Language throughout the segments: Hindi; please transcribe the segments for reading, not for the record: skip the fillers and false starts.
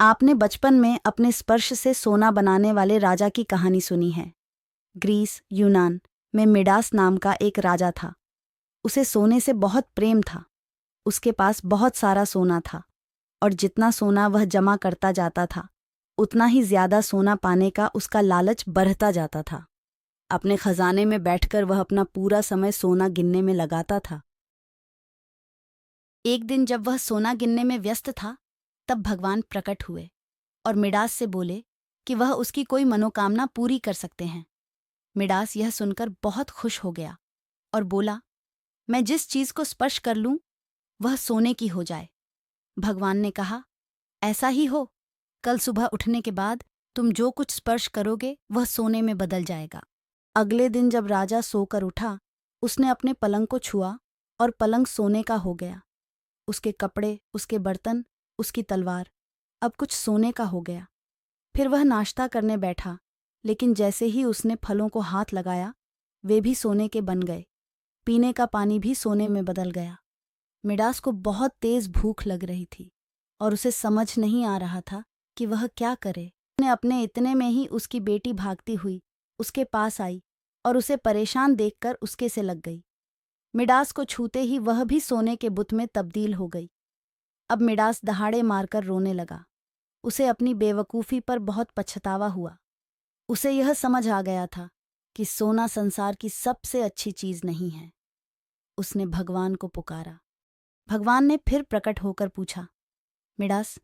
आपने बचपन में अपने स्पर्श से सोना बनाने वाले राजा की कहानी सुनी है। ग्रीस, यूनान में मिडास नाम का एक राजा था। उसे सोने से बहुत प्रेम था। उसके पास बहुत सारा सोना था और जितना सोना वह जमा करता जाता था, उतना ही ज्यादा सोना पाने का उसका लालच बढ़ता जाता था। अपने खजाने में बैठकर वह अपना पूरा समय सोना गिनने में लगाता था। एक दिन जब वह सोना गिनने में व्यस्त था, तब भगवान प्रकट हुए और मिडास से बोले कि वह उसकी कोई मनोकामना पूरी कर सकते हैं। मिडास यह सुनकर बहुत खुश हो गया और बोला, मैं जिस चीज को स्पर्श कर लूं वह सोने की हो जाए। भगवान ने कहा, ऐसा ही हो। कल सुबह उठने के बाद तुम जो कुछ स्पर्श करोगे वह सोने में बदल जाएगा। अगले दिन जब राजा सोकर उठा, उसने अपने पलंग को छुआ और पलंग सोने का हो गया। उसके कपड़े, उसके बर्तन, उसकी तलवार अब कुछ सोने का हो गया। फिर वह नाश्ता करने बैठा, लेकिन जैसे ही उसने फलों को हाथ लगाया, वे भी सोने के बन गए। पीने का पानी भी सोने में बदल गया। मिडास को बहुत तेज भूख लग रही थी और उसे समझ नहीं आ रहा था कि वह क्या करे। अपने इतने में ही उसकी बेटी भागती हुई उसके पास आई और उसे परेशान देखकर उसके से लग गई। मिडास को छूते ही वह भी सोने के बुत में तब्दील हो गई। अब मिडास दहाड़े मारकर रोने लगा। उसे अपनी बेवकूफ़ी पर बहुत पछतावा हुआ। उसे यह समझ आ गया था कि सोना संसार की सबसे अच्छी चीज नहीं है। उसने भगवान को पुकारा। भगवान ने फिर प्रकट होकर पूछा, मिडास,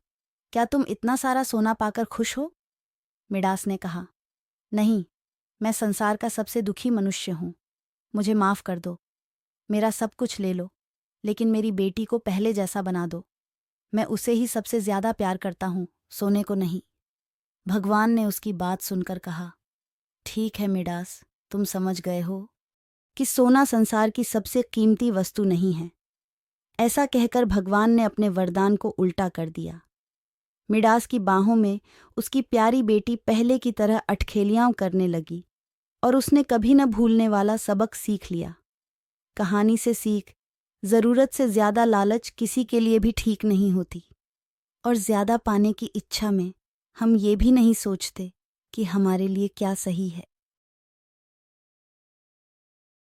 क्या तुम इतना सारा सोना पाकर खुश हो? मिडास ने कहा, नहीं, मैं संसार का सबसे दुखी मनुष्य हूं। मुझे माफ कर दो। मेरा सब कुछ ले लो, लेकिन मेरी बेटी को पहले जैसा बना दो। मैं उसे ही सबसे ज्यादा प्यार करता हूं, सोने को नहीं। भगवान ने उसकी बात सुनकर कहा, ठीक है मिडास, तुम समझ गए हो कि सोना संसार की सबसे कीमती वस्तु नहीं है। ऐसा कहकर भगवान ने अपने वरदान को उल्टा कर दिया। मिडास की बाहों में उसकी प्यारी बेटी पहले की तरह अटखेलियां करने लगी और उसने कभी न भूलने वाला सबक सीख लिया। कहानी से सीख, जरूरत से ज्यादा लालच किसी के लिए भी ठीक नहीं होती और ज्यादा पाने की इच्छा में हम ये भी नहीं सोचते कि हमारे लिए क्या सही है।